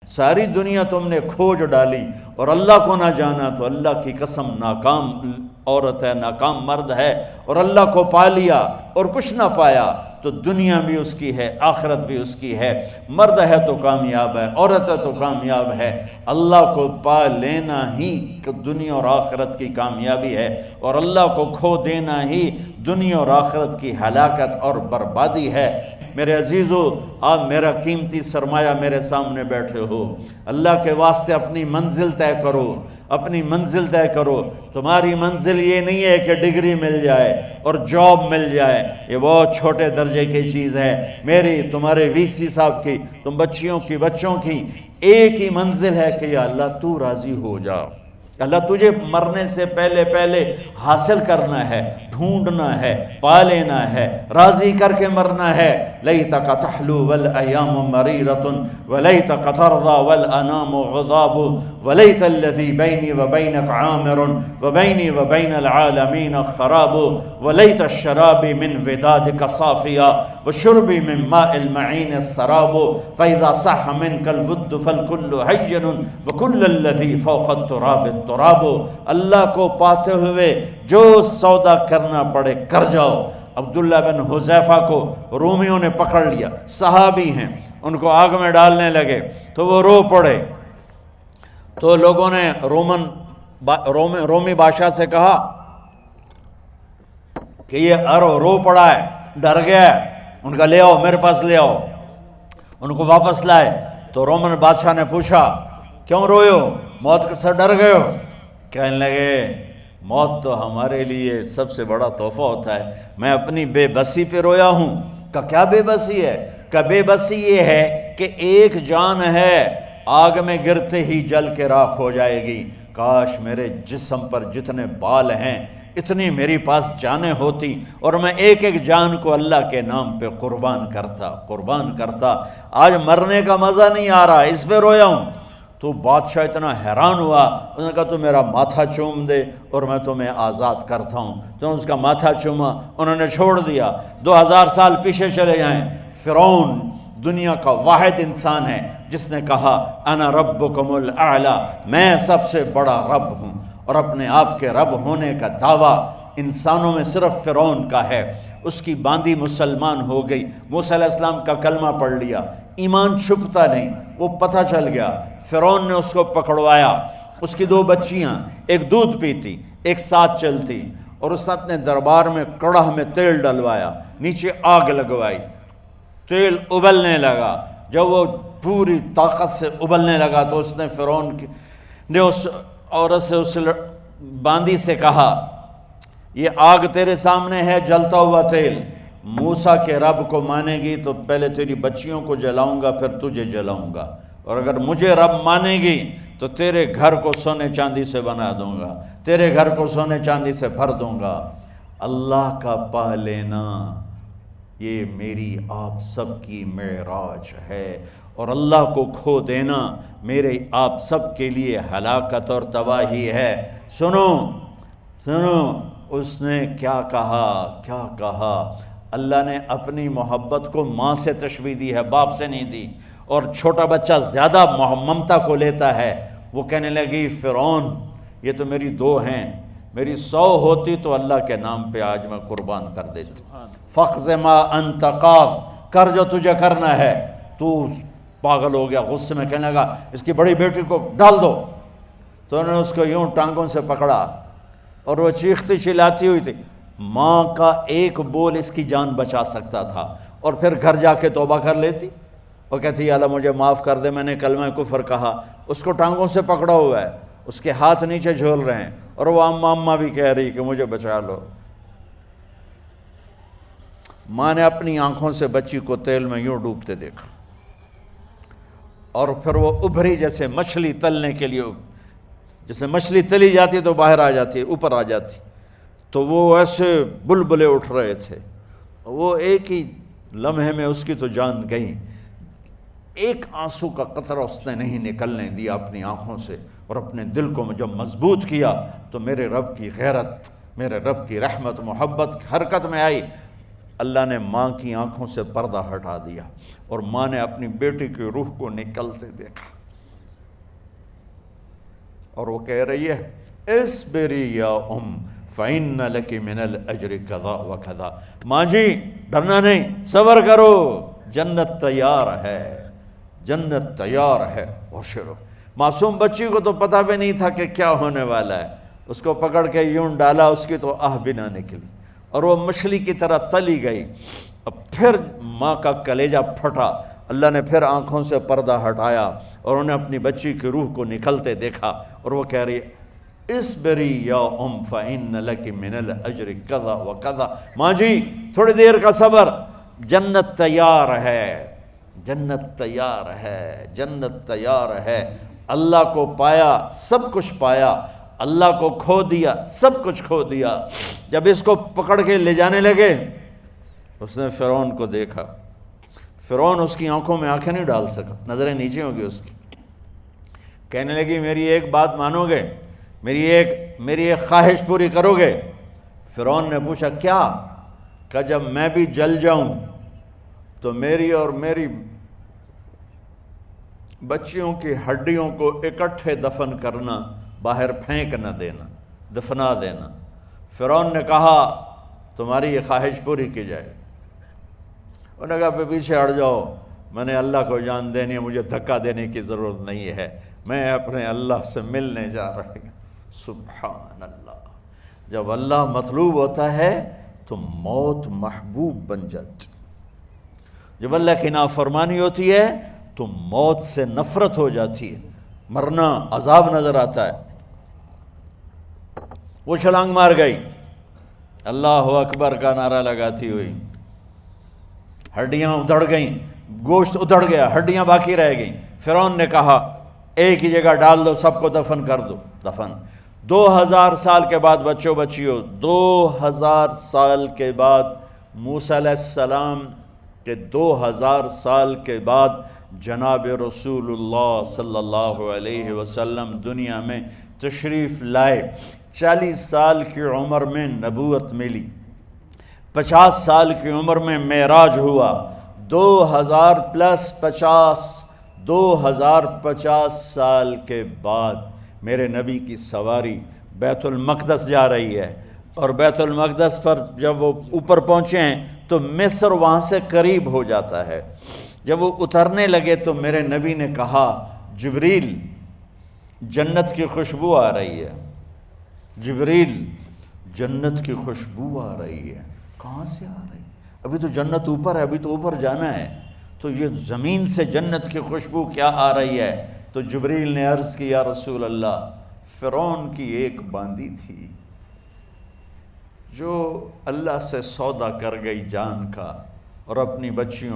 ساری دنیا تم نے کھوج ڈالی اور اللہ کو نہ جانا، تو اللہ کی قسم ناکام عورت ہے، ناکام مرد ہے، اور اللہ کو پا لیا اور کچھ نہ پایا تو دنیا بھی اس کی ہے، آخرت بھی اس کی ہے۔ مرد ہے تو کامیاب ہے، عورت ہے تو کامیاب ہے۔ اللہ کو پا لینا ہی دنیا اور آخرت کی کامیابی ہے، اور اللہ کو کھو دینا ہی دنیا اور آخرت کی ہلاکت اور بربادی ہے۔ میرے عزیزو، آپ میرا قیمتی سرمایہ میرے سامنے بیٹھے ہو، اللہ کے واسطے اپنی منزل طے کرو، اپنی منزل طے کرو۔ تمہاری منزل یہ نہیں ہے کہ ڈگری مل جائے اور جاب مل جائے، یہ بہت چھوٹے درجے کی چیز ہے۔ میری، تمہارے وی سی صاحب کی، تم بچیوں کی، بچوں کی ایک ہی منزل ہے کہ یا اللہ تو راضی ہو جا۔ اللہ تجھے مرنے سے پہلے پہلے حاصل کرنا ہے، ڈھونڈنا ہے، پا لینا ہے، راضی کر کے مرنا ہے۔ لیتک تحلو والایام مریرۃ ولیتک ترضی والانام غضاب ولیت الذی بینی وبینک عامر وبینی وبین العالمین خراب ولیت الشراب من ودادک صافیا وشربی من ماء المعین السراب فاذا صح منک الود فالکل حین وکل الذی فوق التراب التراب۔ اللہ کو پاتے ہوئے جو سودا کرنا پڑے کر جاؤ۔ عبداللہ بن حذیفہ کو رومیوں نے پکڑ لیا، صحابی ہیں، ان کو آگ میں ڈالنے لگے تو وہ رو پڑے، تو لوگوں نے رومی بادشاہ سے کہا کہ یہ رو پڑا ہے، ڈر گیا ہے، ان کا لے آؤ، میرے پاس لے آؤ۔ ان کو واپس لائے تو رومن بادشاہ نے پوچھا کیوں روئے ہو، موت سے ڈر گئے ہو؟ کہنے لگے موت تو ہمارے لیے سب سے بڑا تحفہ ہوتا ہے، میں اپنی بے بسی پہ رویا ہوں۔ کہ کیا بے بسی ہے؟ کہ بے بسی یہ ہے کہ ایک جان ہے، آگ میں گرتے ہی جل کے راکھ ہو جائے گی، کاش میرے جسم پر جتنے بال ہیں اتنی میری پاس جانیں ہوتی اور میں ایک ایک جان کو اللہ کے نام پہ قربان کرتا۔ آج مرنے کا مزہ نہیں آ رہا، اس پہ رویا ہوں۔ تو بادشاہ اتنا حیران ہوا، اس نے کہا تو میرا ماتھا چوم دے اور میں تمہیں آزاد کرتا ہوں۔ تو اس کا ماتھا چوما، انہوں نے چھوڑ دیا۔ 2000 سال پیچھے چلے جائیں، فرعون دنیا کا واحد انسان ہے جس نے کہا انا ربکم الاعلی، میں سب سے بڑا رب ہوں، اور اپنے آپ کے رب ہونے کا دعویٰ انسانوں میں صرف فرعون کا ہے۔ اس کی باندی مسلمان ہو گئی، موسیٰ علیہ السلام کا کلمہ پڑھ لیا، ایمان چھپتا نہیں، وہ پتہ چل گیا۔ فرعون نے اس کو پکڑوایا، اس کی 2 بچیاں، ایک دودھ پیتی ایک ساتھ چلتی، اور اس نے اپنے دربار میں کڑاہ میں تیل ڈلوایا، نیچے آگ لگوائی، تیل ابلنے لگا۔ جب وہ پوری طاقت سے ابلنے لگا تو اس نے فرعون نے اس عورت سے، اس باندی سے کہا یہ آگ تیرے سامنے ہے، جلتا ہوا تیل، موسیٰ کے رب کو مانے گی تو پہلے تیری بچیوں کو جلاؤں گا پھر تجھے جلاؤں گا، اور اگر مجھے رب مانے گی تو تیرے گھر کو سونے چاندی سے بنا دوں گا، تیرے گھر کو سونے چاندی سے بھر دوں گا۔ اللہ کا پا لینا یہ میری آپ سب کی معراج ہے، اور اللہ کو کھو دینا میرے آپ سب کے لیے ہلاکت اور تباہی ہے۔ سنو اس نے کیا کہا۔ اللہ نے اپنی محبت کو ماں سے تشبیہ دی ہے، باپ سے نہیں دی، اور چھوٹا بچہ زیادہ ممتا کو لیتا ہے۔ وہ کہنے لگی فرعون یہ تو میری 2 ہیں، میری 100 ہوتی تو اللہ کے نام پہ آج میں قربان کر دیتی۔ فَقْضِ مَا أَنْتَ قَاضٍ، کر جو تجھے کرنا ہے۔ تو پاگل ہو گیا، غصے میں کہنے لگا اس کی بڑی بیٹی کو ڈال دو۔ تو انہوں نے اس کو یوں ٹانگوں سے پکڑا اور وہ چیختی چلاتی ہوئی تھی۔ ماں کا ایک بول اس کی جان بچا سکتا تھا، اور پھر گھر جا کے توبہ کر لیتی اور کہتی اللہ مجھے معاف کر دے، میں نے کلمہ کفر کہا۔ اس کو ٹانگوں سے پکڑا ہوا ہے، اس کے ہاتھ نیچے جھول رہے ہیں، اور وہ اماں بھی کہہ رہی کہ مجھے بچا لو۔ ماں نے اپنی آنکھوں سے بچی کو تیل میں یوں ڈوبتے دیکھا، اور پھر وہ ابھری جیسے مچھلی تلنے کے لیے، جیسے مچھلی تلی جاتی تو باہر آ جاتی، اوپر آ جاتی، تو وہ ایسے بلبلے اٹھ رہے تھے۔ وہ ایک ہی لمحے میں اس کی تو جان گئی، ایک آنسو کا قطرہ اس نے نہیں نکلنے دیا اپنی آنکھوں سے، اور اپنے دل کو جب مضبوط کیا تو میرے رب کی غیرت، میرے رب کی رحمت محبت حرکت میں آئی۔ اللہ نے ماں کی آنکھوں سے پردہ ہٹا دیا، اور ماں نے اپنی بیٹی کی روح کو نکلتے دیکھا۔ اور وہ کہہ رہی ہے اصبری یا فإن لک من الأجر کذا و کذا، ماں جی ڈرنا نہیں، صبر کرو، جنت تیار ہے، جنت تیار ہے، اور شروع۔ معصوم بچی کو تو پتہ بھی نہیں تھا کہ کیا ہونے والا ہے، اس کو پکڑ کے یوں ڈالا، اس کی تو آہ بھی نہ نکلی اور وہ مچھلی کی طرح تلی گئی۔ اب پھر ماں کا کلیجہ پھٹا، اللہ نے پھر آنکھوں سے پردہ ہٹایا اور انہیں اپنی بچی کی روح کو نکلتے دیکھا، اور وہ کہہ رہی ہے اصبری یا فإن لک من الأجر کذا و کذا، ماں جی تھوڑی دیر کا صبر، جنت تیار ہے، جنت تیار ہے، جنت تیار ہے۔ اللہ کو پایا سب کچھ پایا، اللہ کو کھو دیا سب کچھ کھو دیا۔ جب اس کو پکڑ کے لے جانے لگے، اس نے فرعون کو دیکھا، فرعون اس کی آنکھوں میں آنکھیں نہیں ڈال سکا، نظریں نیچے ہوں گی اس کی۔ کہنے لگی میری ایک بات مانو گے، میری ایک خواہش پوری کرو گے؟ فرعون نے پوچھا کیا؟ کہ جب میں بھی جل جاؤں تو میری اور میری بچیوں کی ہڈیوں کو اکٹھے دفن کرنا، باہر پھینک نہ دینا، دفنا دینا۔ فرعون نے کہا تمہاری یہ خواہش پوری کی جائے۔ انہوں نے کہا پیچھے ہٹ جاؤ، میں نے اللہ کو جان دینی ہے، مجھے دھکا دینے کی ضرورت نہیں ہے، میں اپنے اللہ سے ملنے جا رہی ہوں۔ سبحان اللہ، جب اللہ مطلوب ہوتا ہے تو موت محبوب بن جاتی، جب اللہ کی نافرمانی ہوتی ہے تو موت سے نفرت ہو جاتی ہے، مرنا عذاب نظر آتا ہے۔ وہ چھلانگ مار گئی، اللہ اکبر کا نعرہ لگاتی ہوئی، ہڈیاں ادھڑ گئیں، گوشت ادھڑ گیا، ہڈیاں باقی رہ گئیں۔ فرعون نے کہا ایک ہی جگہ ڈال دو، سب کو دفن کر دو۔ دفن 2000 سال کے بعد، بچوں بچیوں 2000 سال کے بعد، موسیٰ علیہ السلام کے 2000 سال کے بعد جناب رسول اللہ صلی اللہ علیہ وسلم دنیا میں تشریف لائے۔ 40 سال کی عمر میں نبوت ملی، 50 سال کی عمر میں معراج ہوا، 2000 پلس 50، 2050 سال کے بعد میرے نبی کی سواری بیت المقدس جا رہی ہے، اور بیت المقدس پر جب وہ اوپر پہنچے ہیں تو مصر وہاں سے قریب ہو جاتا ہے۔ جب وہ اترنے لگے تو میرے نبی نے کہا جبریل جنت کی خوشبو آ رہی ہے، جبریل جنت کی خوشبو آ رہی ہے۔ کہاں سے آ رہی ہے؟ ابھی تو جنت اوپر ہے، ابھی تو اوپر جانا ہے، تو یہ زمین سے جنت کی خوشبو کیا آ رہی ہے؟ تو جبریل نے عرض کی یا رسول اللہ، فرعون کی ایک باندی تھی جو اللہ سے سودا کر گئی جان کا، اور اپنی بچیوں